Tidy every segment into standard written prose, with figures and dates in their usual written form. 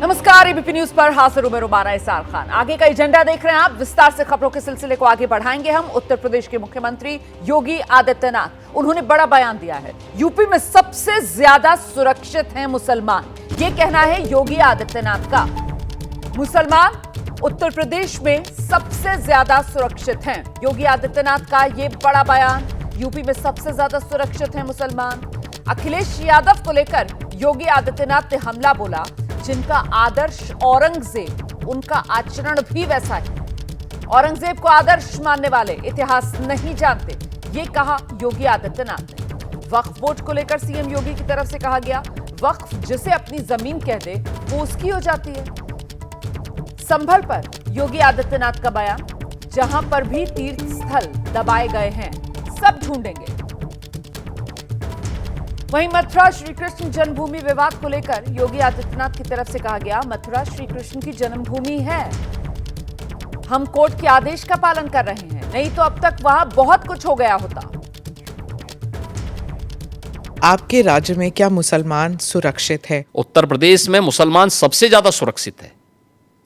नमस्कार, ABP news पर हाजिर हूं मैं रुमाना इसार खान। आगे का एजेंडा देख रहे हैं आप। विस्तार से खबरों के सिलसिले को आगे बढ़ाएंगे हम। उत्तर प्रदेश के मुख्यमंत्री योगी आदित्यनाथ, उन्होंने बड़ा बयान दिया है। यूपी में सबसे ज्यादा सुरक्षित हैं मुसलमान, ये कहना है योगी आदित्यनाथ का। मुसलमान उत्तर प्रदेश में सबसे ज्यादा सुरक्षित हैं। योगी आदित्यनाथ का ये बड़ा बयान। यूपी में सबसे ज्यादा सुरक्षित हैं मुसलमान। अखिलेश यादव को लेकर योगी आदित्यनाथ ने हमला बोला। जिनका आदर्श औरंगजेब, उनका आचरण भी वैसा है। औरंगजेब को आदर्श मानने वाले इतिहास नहीं जानते, ये कहा योगी आदित्यनाथ ने। वक्फ बोर्ड को लेकर सीएम योगी की तरफ से कहा गया, वक्फ जिसे अपनी जमीन कह दे वो उसकी हो जाती है। संभल पर योगी आदित्यनाथ का बयान, जहां पर भी तीर्थ स्थल दबाए गए हैं सब ढूंढेंगे। वहीं मथुरा श्री कृष्ण जन्मभूमि विवाद को लेकर योगी आदित्यनाथ की तरफ से कहा गया, मथुरा श्री कृष्ण की जन्मभूमि है, हम कोर्ट के आदेश का पालन कर रहे हैं, नहीं तो अब तक वहां बहुत कुछ हो गया होता। आपके राज्य में क्या मुसलमान सुरक्षित है? उत्तर प्रदेश में मुसलमान सबसे ज्यादा सुरक्षित है,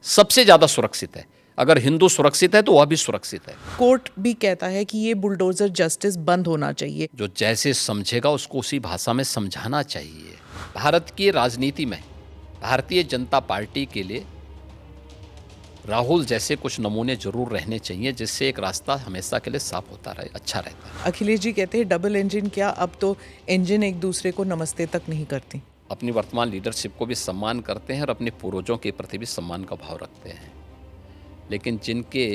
सबसे ज्यादा सुरक्षित है। अगर हिंदू सुरक्षित है तो वह भी सुरक्षित है। कोर्ट भी कहता है कि ये बुलडोजर जस्टिस बंद होना चाहिए। जो जैसे समझेगा उसको उसी भाषा में समझाना चाहिए। भारत की राजनीति में भारतीय जनता पार्टी के लिए राहुल जैसे कुछ नमूने जरूर रहने चाहिए, जिससे एक रास्ता हमेशा के लिए साफ होता रहे, अच्छा रहता है। अखिलेश जी कहते हैं डबल इंजन क्या, अब तो इंजन एक दूसरे को नमस्ते तक नहीं करती। अपनी वर्तमान लीडरशिप को भी सम्मान करते हैं और अपने पूर्वजों के प्रति भी सम्मान का भाव रखते हैं, लेकिन जिनके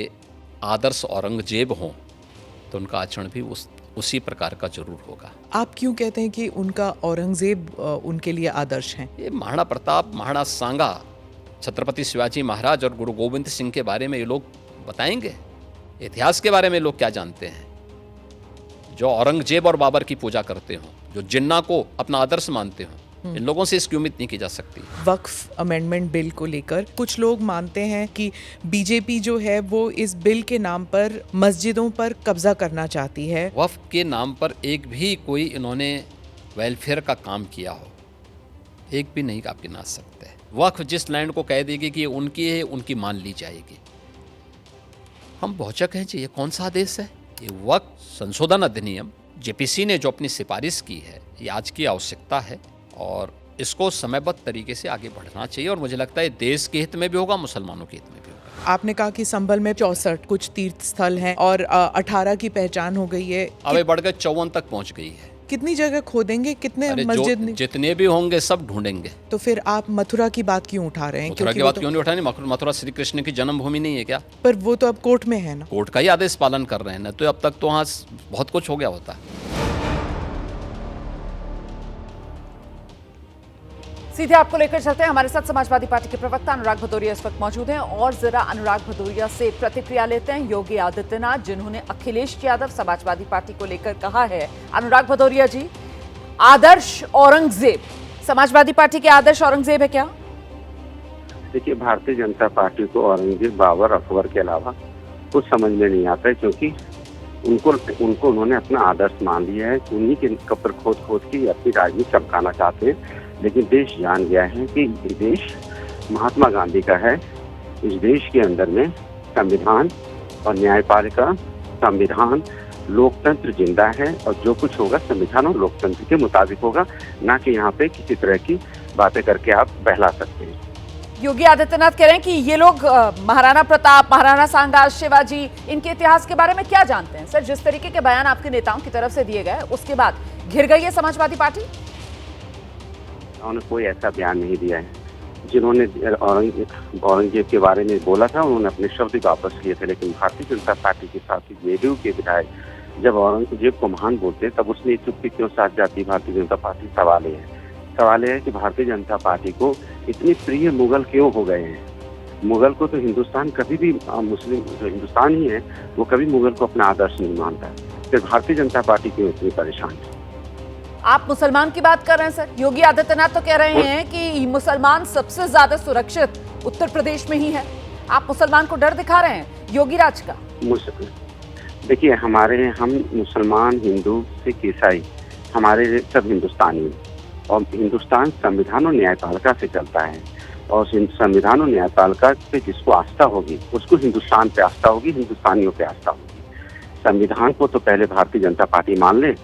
आदर्श औरंगजेब हों तो उनका आचरण भी उसी प्रकार का जरूर होगा। आप क्यों कहते हैं कि उनका औरंगजेब उनके लिए आदर्श हैं? ये महाराणा प्रताप, महाराणा सांगा, छत्रपति शिवाजी महाराज और गुरु गोविंद सिंह के बारे में ये लोग बताएंगे। इतिहास के बारे में लोग क्या जानते हैं? जो औरंगजेब और बाबर की पूजा करते हो, जो जिन्ना को अपना आदर्श मानते हो, इन लोगों से इसकी उम्मीद नहीं की जा सकती। वक्फ अमेंडमेंट बिल को लेकर कुछ लोग मानते हैं कि बीजेपी जो है वो इस बिल के नाम पर मस्जिदों पर कब्जा करना चाहती है। वक्फ के नाम पर एक भी कोई इन्होंने वेलफेयर का काम किया हो, एक भी नहीं आप गिना सकते। वक्फ जिस लैंड को कह देगी कि ये उनकी है, उनकी मान ली जाएगी। हम भौचक हैं जी, ये कौन सा आदेश है? ये वक्फ संशोधन अधिनियम जेपीसी ने जो अपनी सिफारिश की है, ये आज की आवश्यकता है और इसको समयबद्ध तरीके से आगे बढ़ना चाहिए। और मुझे लगता है देश के हित में भी होगा, मुसलमानों के हित में भी होगा। आपने कहा कि संभल में 64 कुछ तीर्थ स्थल हैं और 18 की पहचान हो गई है। अब बढ़कर 54 तक पहुंच गई है। कितनी जगह खोदेंगे? कितने मस्जिद? जितने भी होंगे सब ढूंढेंगे। तो फिर आप मथुरा की बात क्यों उठा रहे हैं? मथुरा की बात क्यों नहीं उठानी? मथुरा श्री कृष्ण की जन्मभूमि नहीं है क्या? पर वो तो अब कोर्ट में है ना। कोर्ट का ही आदेश पालन कर रहे हैं ना, तो अब तक तो वहाँ बहुत कुछ हो गया होता। सीधे आपको लेकर चलते हैं। हमारे साथ समाजवादी पार्टी के प्रवक्ता अनुराग भदौरिया इस वक्त मौजूद हैं और जरा अनुराग भदौरिया से प्रतिक्रिया लेते हैं। योगी आदित्यनाथ, जिन्होंने अखिलेश यादव समाजवादी पार्टी को लेकर कहा है। अनुराग भदौरिया जी, आदर्श औरंगजेब, समाजवादी पार्टी के आदर्श औरंगजेब है क्या? देखिए, भारतीय जनता पार्टी को औरंगजेब, बाबर, अकबर के अलावा कुछ समझ में नहीं आता है, क्योंकि उनको उन्होंने अपना आदर्श मान लिया है। उन्हीं के कब्र खोद के अपनी राजनीति चमकाना चाहते हैं। लेकिन देश जान गया है कि ये देश महात्मा गांधी का है। इस देश के अंदर में संविधान और न्यायपालिका, संविधान, लोकतंत्र जिंदा है और जो कुछ होगा संविधान और लोकतंत्र के मुताबिक होगा, ना कि यहाँ पे किसी तरह की बातें करके आप बहला सकते हैं। योगी आदित्यनाथ कह रहे हैं कि ये लोग महाराणा प्रताप, महाराणा सांगा, शिवाजी, इन्के इतिहास के बारे में क्या जानते हैं? सर, जिस तरीके के बयान आपके नेताओं की तरफ से दिए गए, उसके बाद घिर गई है समाजवादी पार्टी? उन्होंने कोई ऐसा बयान नहीं दिया है। जिन्होंने औरंगजेब के बारे में बोला था, उन्होंने अपने शब्द वापस लिए थे। लेकिन भारतीय जनता पार्टी के साथ ही जेडीयू के विधायक जब औरंगजेब को महान बोलते हैं, तब उसने चुप्पी क्यों साथ जाती भारतीय जनता पार्टी? सवाल ये है कि भारतीय जनता पार्टी को इतनी प्रिय मुगल क्यों हो गए हैं? मुगल को तो हिंदुस्तान कभी भी, मुस्लिम जो हिंदुस्तान ही है वो कभी मुगल को अपना आदर्श नहीं मानता। फिर भारतीय जनता पार्टी क्यों इतनी परेशान है? आप मुसलमान की बात कर रहे हैं सर। योगी आदित्यनाथ तो कह रहे हैं कि मुसलमान सबसे ज्यादा सुरक्षित उत्तर प्रदेश में ही है। आप मुसलमान को डर दिखा रहे हैं योगी राज का। देखिए, हम मुसलमान, हिंदू, सिख, ईसाई, हमारे सब हिंदुस्तानी, और हिंदुस्तान संविधान और न्यायपालिका से चलता है। और संविधान और न्यायपालिका पे जिसको आस्था होगी उसको हिंदुस्तान पे आस्था होगी, हिंदुस्तानियों पे आस्था होगी। संविधान को तो पहले भारतीय जनता पार्टी मान ले,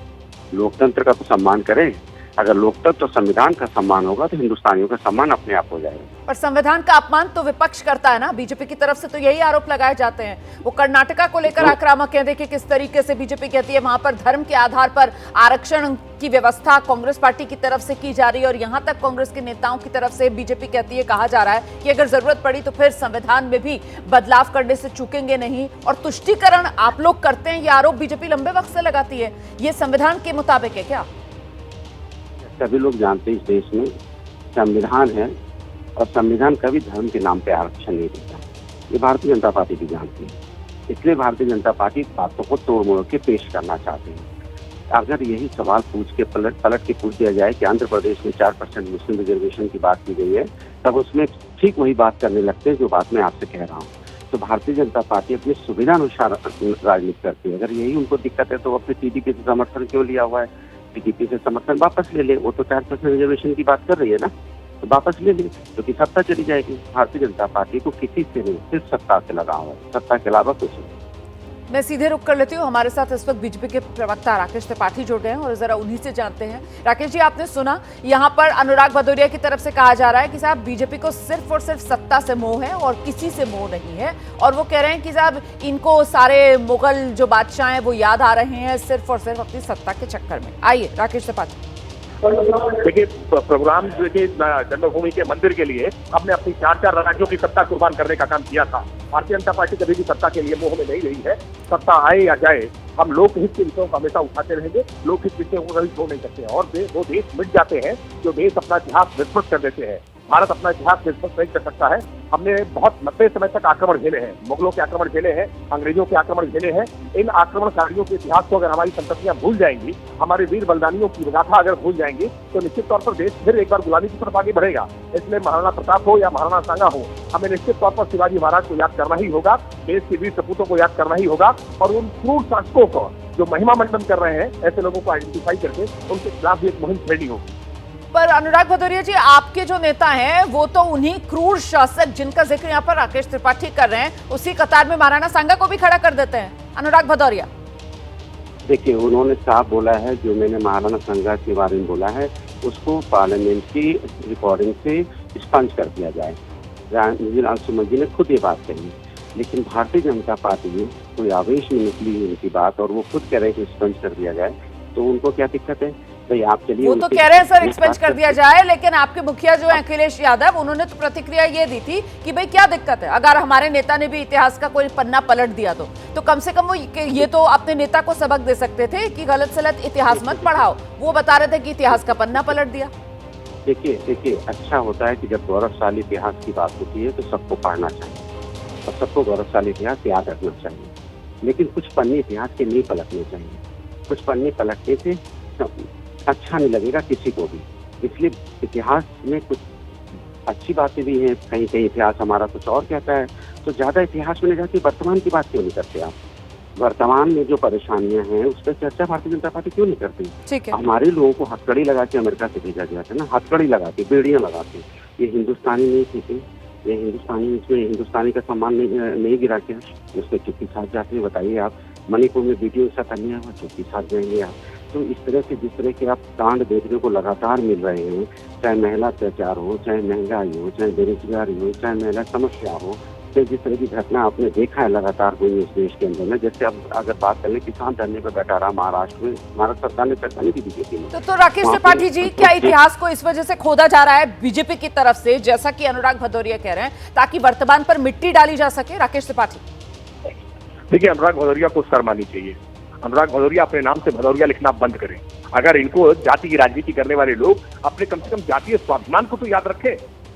लोकतंत्र का तो सम्मान करे। अगर लोकतंत्र तो संविधान का सम्मान होगा तो हिंदुस्तानियों का सम्मान अपने आप हो जाएगा। पर संविधान का अपमान तो विपक्ष करता है ना, बीजेपी की तरफ से तो यही आरोप लगाए जाते हैं। वो कर्नाटका को लेकर आक्रामक है, देखिए किस तरीके से बीजेपी कहती है वहां पर धर्म के आधार पर आरक्षण की व्यवस्था कांग्रेस पार्टी की तरफ से की जा रही है, और यहां तक कांग्रेस के नेताओं की तरफ से बीजेपी कहती है, कहा जा रहा है कि अगर जरूरत पड़ी तो फिर संविधान में भी बदलाव करने से चूकेंगे नहीं। और तुष्टीकरण आप लोग करते हैं, ये आरोप बीजेपी लंबे वक्त से लगाती है। ये संविधान के मुताबिक है क्या? सभी लोग जानते हैं इस देश में संविधान है और संविधान कभी धर्म के नाम पे आरक्षण नहीं देता। ये भारतीय जनता पार्टी भी जानती है, इसलिए भारतीय जनता पार्टी बातों को तोड़ मोड़ के पेश करना चाहती है। अगर यही सवाल पूछ के पलट के पूछ दिया जाए कि आंध्र प्रदेश में 4% मुस्लिम रिजर्वेशन की बात की गई है, तब उसमें ठीक वही बात करने लगते हैं जो बात मैं आपसे कह रहा हूँ। तो भारतीय जनता पार्टी अपनी सुविधा अनुसार राजनीति करती है। अगर यही उनको दिक्कत है तो अपने टीडीपी से समर्थन क्यों लिया हुआ है? बीजेपी से समर्थन वापस ले ले, वो तो 4% रिजर्वेशन की बात कर रही है ना, तो वापस ले ले, क्योंकि सत्ता चली जाएगी। भारतीय जनता पार्टी को किसी से नहीं, सिर्फ सत्ता से लगा हुआ है, सत्ता के अलावा कुछ नहीं। मैं सीधे रुक कर लेती हूँ, हमारे साथ इस वक्त बीजेपी के प्रवक्ता राकेश त्रिपाठी जुड़ गए हैं और जरा उन्हीं से जानते हैं। राकेश जी, आपने सुना यहाँ पर अनुराग भदौरिया की तरफ से कहा जा रहा है कि साहब बीजेपी को सिर्फ और सिर्फ सत्ता से मोह है और किसी से मोह नहीं है, और वो कह रहे हैं कि साहब इनको सारे मुगल जो बादशाह हैं वो याद आ रहे हैं सिर्फ और सिर्फ अपनी सत्ता के चक्कर में। आइए राकेश त्रिपाठी। देखिए, प्रोग्राम देखिए जन्मभूमि के मंदिर के लिए हमने अपनी 4 राज्यों की सत्ता कुर्बान करने का काम किया था। भारतीय जनता पार्टी कभी भी सत्ता के लिए मोह में नहीं रही है। सत्ता आए या जाए, हम लोकहित के विषयों को हमेशा उठाते रहेंगे। लोकहित विषयों को कभी छोड़ नहीं सकते हैं, और वो देश मिट जाते हैं जो देश अपना इतिहास विस्मृत कर देते हैं। भारत अपना इतिहास विस्मृत नहीं कर सकता है। हमने बहुत लंबे समय तक आक्रमण झेले हैं, मुगलों के आक्रमण झेले हैं, अंग्रेजों के आक्रमण झेले हैं। इन आक्रमणकारियों के इतिहास को अगर हमारी संततियां भूल जाएंगी, हमारे वीर बलिदानियों की गाथा अगर भूल जाएंगी, तो निश्चित तौर पर देश फिर एक बार गुलामी की तरफ आगे बढ़ेगा। इसलिए महाराणा प्रताप हो या महाराणा सांगा हो, हमें निश्चित तौर पर शिवाजी महाराज को याद करना ही होगा, देश के वीर सपूतों को याद करना ही होगा, और उन क्रूर शासकों को जो महिमा मंडन कर रहे हैं, ऐसे लोगों को आइडेंटिफाई करके उनके खिलाफ भी एक मुहिम छेड़नी होगी। पर अनुराग भदौरिया जी, आपके जो नेता हैं वो तो उन्हीं क्रूर शासक जिनका जिक्र यहाँ पर राकेश त्रिपाठी कर रहे हैं, उसी कतार में महाराणा सांगा को भी खड़ा कर देते हैं अनुराग भदौरिया। देखिए, उन्होंने साफ बोला है, जो मैंने महाराणा सांगा के बारे में बोला है उसको पार्लियामेंट की रिकॉर्डिंग से स्पंज कर दिया जाए। रणजीत सुमन जी ने खुद ये बात कही, लेकिन भारतीय जनता पार्टी में कोई आवेश में निकली उनकी बात और वो खुद कह रहे हैं कि स्पंज कर दिया जाए, तो उनको क्या दिक्कत है? भाई आप चलिए, वो तो कह रहे हैं सर एक्सपेंज कर दिया जाए, लेकिन आपके मुखिया जो है अखिलेश यादव, उन्होंने तो प्रतिक्रिया ये दी थी कि भाई क्या दिक्कत है अगर हमारे नेता ने भी इतिहास का कोई पन्ना पलट दिया तो कम से कम वो ये तो अपने नेता को सबक दे सकते थे कि गलत सलत इतिहास मत पढ़ाओ। वो बता रहे थे कि इतिहास का पन्ना पलट दिया। देखिए, अच्छा होता है कि जब गौरवशाली इतिहास की बात होती है तो सबको पढ़ना चाहिए और सबको गौरवशाली इतिहास याद रखना चाहिए, लेकिन कुछ पन्ने इतिहास के नहीं पलटने चाहिए। कुछ पन्ने पलटने से अच्छा नहीं लगेगा किसी को भी, इसलिए इतिहास में कुछ अच्छी बातें भी हैं, कहीं कहीं इतिहास हमारा कुछ और कहता है, तो ज़्यादा इतिहास में जाके वर्तमान की बात क्यों नहीं करते आप? वर्तमान में जो परेशानियां हैं उस पर चर्चा भारतीय जनता पार्टी क्यों नहीं करती? ठीक है। हमारे लोगों को हथकड़ी लगा के अमेरिका से भेजा गया था ना, हथकड़ी लगा के, बेड़ियां लगा के। ये हिंदुस्तानी नहीं थे, ये हिंदुस्तानी, इसमें हिंदुस्तानी का सम्मान नहीं गिरा क्या? उसके चुप्पी साथ जाते हैं। बताइए आप, मणिपुर में वीडियो के साथ अन्याय हुआ, चुप्पी साथ जाएंगे आप? तो इस तरह से जिस तरह के आप कांड देखने को लगातार मिल रहे हैं, चाहे महिला अत्याचार हो, चाहे महंगाई हो, चाहे बेरोजगारी हो, चाहे महिला समस्या हो, चाहे जिस तरह की घटना आपने देखा है लगातार हुई इस देश के अंदर में, जैसे अब अगर बात करें किसान धरने पर बैठा रहा महाराष्ट्र में, भारत सरकार ने पैसा नहीं दी बीजेपी ने। तो राकेश त्रिपाठी जी, क्या इतिहास को इस वजह से खोदा जा रहा है बीजेपी की तरफ से, जैसा कि अनुराग भदौरिया कह रहे हैं, ताकि वर्तमान पर मिट्टी डाली जा सके? राकेश त्रिपाठी, देखिए, अनुराग भदौरिया को शर्म आनी चाहिए। अनुराग भदौरिया अपने नाम से भदौरिया लिखना बंद करें। अगर इनको जाति की राजनीति करने वाले लोग अपने कम से कम जातीय स्वाभिमान को तो याद रखें।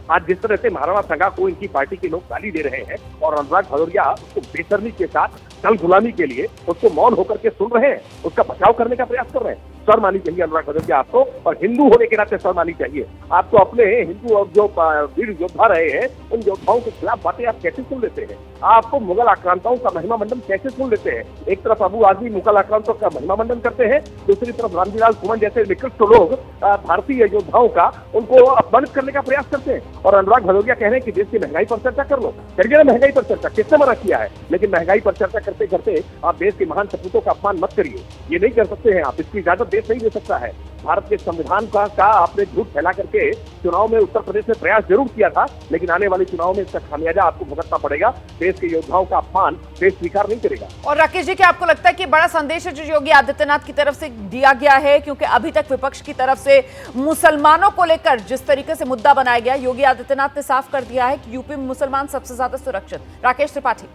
आज जिस तरह से महाराणा सांगा को इनकी पार्टी के लोग गाली दे रहे हैं और अनुराग भदौरिया उसको बेशर्मी के साथ कल गुलामी के लिए उसको मौन होकर के सुन रहे हैं, उसका बचाव करने का प्रयास कर रहे हैं, शर्म आनी चाहिए अनुराग भदौरिया आपको, और हिंदू होने के नाते शर्म आनी चाहिए आपको। अपने हिंदू और जो वीर योद्धा रहे हैं उन योद्धाओं के खिलाफ बातें आप कैसे सुन लेते हैं? आपको मुगल आक्रांताओं का महिमा मंडन कैसे सुन लेते हैं? एक तरफ अबू आजमी मुगल आक्रांताओं का महिमा मंडन करते हैं, दूसरी तरफ रामजीलाल सुमन जैसे निकृष्ट लोग भारतीय योद्धाओं का उनको अपमानित करने का प्रयास करते हैं। और अनुराग भदौरिया कह रहे हैं कि देश की महंगाई पर चर्चा कर लो। करिए ना महंगाई पर चर्चा, किसने मना किया है? लेकिन महंगाई पर चर्चा करते करते आप देश के महान सपूतों का अपमान मत करिए, ये नहीं कर सकते हैं आप, इसकी इजाजत देश नहीं दे सकता है। भारत के संविधान का आपने झूठ फैला करके चुनाव में उत्तर प्रदेश में प्रयास जरूर किया था, लेकिन आने वाले चुनाव में इसका खामियाजा आपको भुगतना पड़ेगा। देश के योद्धाओं का अपमान देश स्वीकार नहीं करेगा। और राकेश जी, क्या आपको लगता है कि बड़ा संदेश है जो योगी आदित्यनाथ की तरफ से दिया गया है? क्योंकि अभी तक विपक्ष की तरफ से मुसलमानों को लेकर जिस तरीके से मुद्दा बनाया गया, योगी आदित्यनाथ ने साफ कर दिया है कि यूपी में मुसलमान सबसे ज्यादा सुरक्षित। राकेश त्रिपाठी,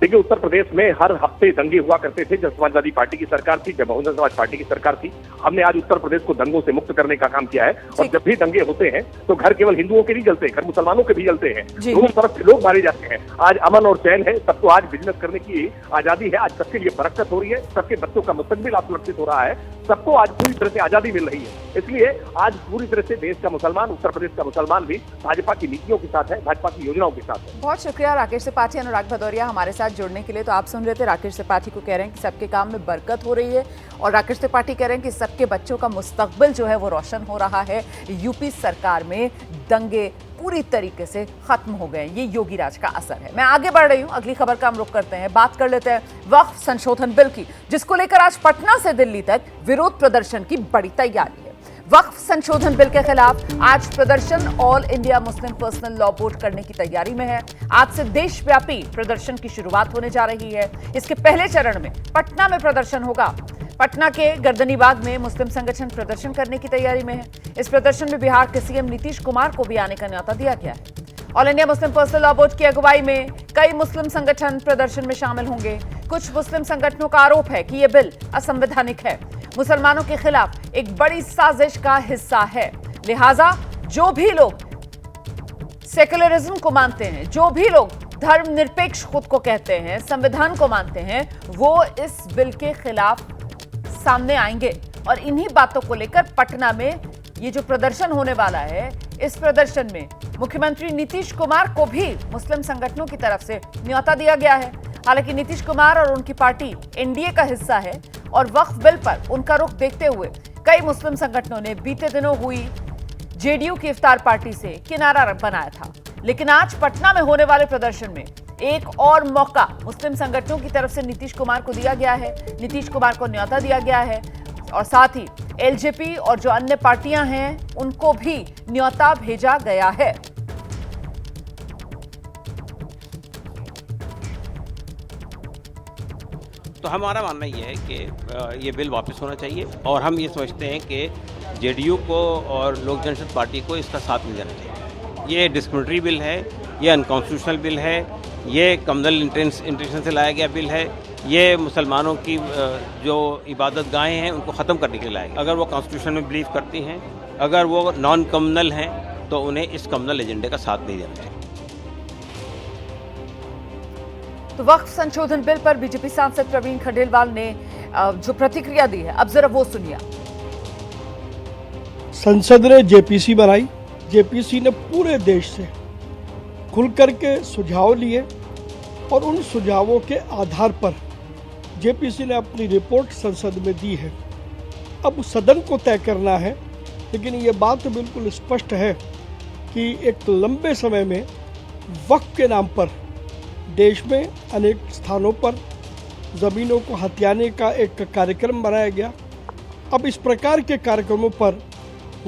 देखिए, उत्तर प्रदेश में हर हफ्ते दंगे हुआ करते थे जब समाजवादी पार्टी की सरकार थी, जब बहुजन समाज पार्टी की सरकार थी। हमने आज उत्तर प्रदेश को दंगों से मुक्त करने का काम किया है। और जब भी दंगे होते हैं तो घर केवल हिंदुओं के नहीं जलते, घर मुसलमानों के भी जलते हैं, दोनों तरफ से लोग मारे जाते हैं। आज अमन और चैन है, सबको आज बिजनेस करने की आजादी है, आज सबके लिए बरकत हो रही है, सबके बच्चों का मुस्तकबिल सुरक्षित हो रहा है, सबको आज पूरी तरह से आजादी मिल रही है। इसलिए आज पूरी तरह से देश का मुसलमान, उत्तर प्रदेश का मुसलमान भी भाजपा की नीतियों के साथ है, भाजपा की योजनाओं के साथ है। बहुत शुक्रिया राकेश त्रिपाठी, अनुराग भदौरिया हमारे साथ जुड़ने के लिए। तो आप सुन रहे थे, राकेश त्रिपाठी को कह रहे हैं कि सबके काम में बरकत हो रही है, और राकेश त्रिपाठी कह रहे हैं कि सबके बच्चों का मुस्तकबिल जो है वो रोशन हो रहा है। यूपी सरकार में दंगे पूरी तरीके से खत्म हो गए, ये योगी राज का असर है। मैं आगे बढ़ रही हूं, अगली खबर का हम रुख करते हैं। बात कर लेते हैं वक्फ संशोधन बिल की, जिसको लेकर आज पटना से दिल्ली तक विरोध प्रदर्शन की बड़ी तैयारी है। वक्फ संशोधन बिल के खिलाफ आज प्रदर्शन all India Muslim personal law board करने की तैयारी में है। आज से देशव्यापी प्रदर्शन की शुरुआत होने जा रही है। इसके पहले चरण में पटना में प्रदर्शन होगा। पटना के गर्दनी बाग में मुस्लिम संगठन प्रदर्शन करने की तैयारी में है। इस प्रदर्शन में बिहार के सीएम नीतीश कुमार को भी आने का न्योता दिया गया है। All India Muslim personal law board की अगुवाई में कई मुस्लिम संगठन प्रदर्शन में शामिल होंगे। कुछ मुस्लिम संगठनों का आरोप है कि यह बिल असंवैधानिक है, मुसलमानों के खिलाफ एक बड़ी साजिश का हिस्सा है। लिहाजा जो भी लोग सेक्युलरिज्म को मानते हैं, जो भी लोग धर्मनिरपेक्ष खुद को कहते हैं, संविधान को मानते हैं, वो इस बिल के खिलाफ सामने आएंगे। और इन्हीं बातों को लेकर पटना में ये जो प्रदर्शन होने वाला है, इस प्रदर्शन में मुख्यमंत्री नीतीश कुमार को भी मुस्लिम संगठनों की तरफ से न्योता दिया गया है। हालांकि नीतीश कुमार और उनकी पार्टी एनडीए का हिस्सा है और वक्फ बिल पर उनका रुख देखते हुए कई मुस्लिम संगठनों ने बीते दिनों हुई जेडीयू की इफ्तार पार्टी से किनारा बनाया था। लेकिन आज पटना में होने वाले प्रदर्शन में एक और मौका मुस्लिम संगठनों की तरफ से नीतीश कुमार को दिया गया है। नीतीश कुमार को न्योता दिया गया है और साथ ही एलजेपी और जो अन्य पार्टियां हैं उनको भी न्योता भेजा गया है। तो हमारा मानना ये है कि ये बिल वापस होना चाहिए और हम ये समझते हैं कि जेडीयू को और लोक जनशक्ति पार्टी को इसका साथ नहीं देना चाहिए। ये डिस्क्रिमिनेटरी बिल है, ये अनकॉन्स्टिट्यूशनल बिल है, ये कम्युनल इंटेंशन से लाया गया बिल है, ये मुसलमानों की जो इबादत गाहें हैं उनको ख़त्म करने के लिए लाया गया। अगर वो कॉन्स्टिट्यूशन में बिलीव करती हैं, अगर वो नॉन कम्युनल हैं, तो उन्हें इस कम्युनल एजेंडे का साथ नहीं देना चाहिए। तो वक्फ संशोधन बिल पर बीजेपी सांसद प्रवीण खंडेलवाल ने जो प्रतिक्रिया दी है, अब जरा वो सुनिए। संसद ने जेपीसी बनाई, जेपीसी ने पूरे देश से खुल करके सुझाव लिए और उन सुझावों के आधार पर जेपीसी ने अपनी रिपोर्ट संसद में दी है। अब सदन को तय करना है, लेकिन ये बात बिल्कुल स्पष्ट है कि एक लंबे समय में वक्फ के नाम पर देश में अनेक स्थानों पर ज़मीनों को हथियाने का एक कार्यक्रम बनाया गया। अब इस प्रकार के कार्यक्रमों पर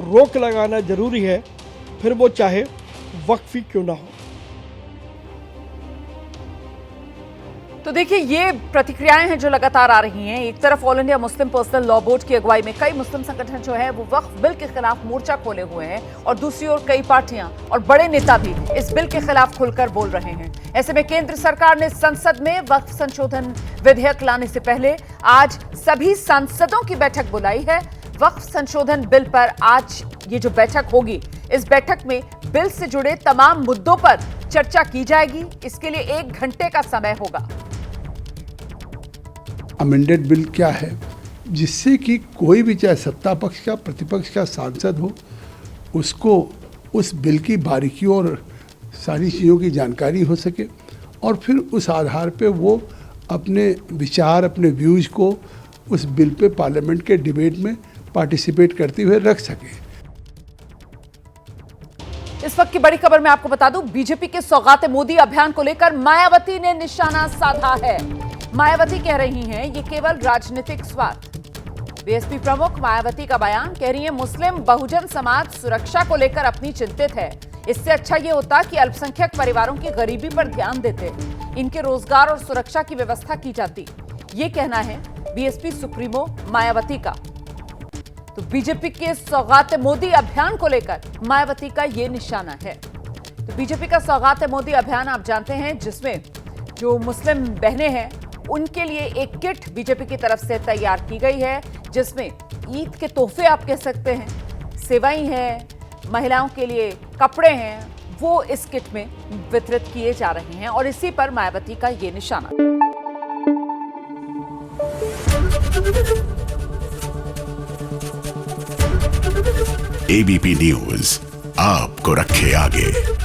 रोक लगाना जरूरी है, फिर वो चाहे वक्फ ही क्यों ना हो। तो देखिए, ये प्रतिक्रियाएं हैं जो लगातार आ रही हैं। एक तरफ all India Muslim personal law board की अगुवाई में कई मुस्लिम संगठन जो है वो वक्फ बिल के खिलाफ मोर्चा खोले हुए हैं और दूसरी ओर कई पार्टियां और बड़े नेता भी इस बिल के खिलाफ खुलकर बोल रहे हैं। ऐसे में केंद्र सरकार ने संसद में वक्फ संशोधन विधेयक लाने से पहले आज सभी सांसदों की बैठक बुलाई है। वक्फ संशोधन बिल पर आज ये जो बैठक होगी, इस बैठक में बिल से जुड़े तमाम मुद्दों पर चर्चा की जाएगी। इसके लिए 1 घंटे का समय होगा। अमेंडेड बिल क्या है, जिससे कि कोई भी चाहे सत्ता पक्ष का प्रतिपक्ष का सांसद हो उसको उस बिल की बारीकियों और सारी चीज़ों की जानकारी हो सके और फिर उस आधार पे वो अपने विचार अपने व्यूज़ को उस बिल पे पार्लियामेंट के डिबेट में पार्टिसिपेट करते हुए रख सके। इस वक्त की बड़ी खबर मैं आपको बता दूं, बीजेपी के सौगात मोदी अभियान को लेकर मायावती ने निशाना साधा है। मायावती कह रही हैं ये केवल राजनीतिक स्वार्थ। बीएसपी प्रमुख मायावती का बयान, कह रही है मुस्लिम बहुजन समाज सुरक्षा को लेकर अपनी चिंतित है। इससे अच्छा ये होता कि अल्पसंख्यक परिवारों की गरीबी पर ध्यान देते, इनके रोजगार और सुरक्षा की व्यवस्था की जाती। ये कहना है बीएसपी सुप्रीमो मायावती का। तो बीजेपी के सौगात मोदी अभियान को लेकर मायावती का ये निशाना है। तो बीजेपी का सौगात मोदी अभियान आप जानते हैं, जिसमें जो मुस्लिम बहनें हैं उनके लिए एक किट बीजेपी की तरफ से तैयार की गई है, जिसमें ईद के तोहफे आप कह सकते हैं, सेवई हैं, महिलाओं के लिए कपड़े हैं, वो इस किट में वितरित किए जा रहे हैं और इसी पर मायावती का ये निशाना। एबीपी न्यूज आपको रखे आगे।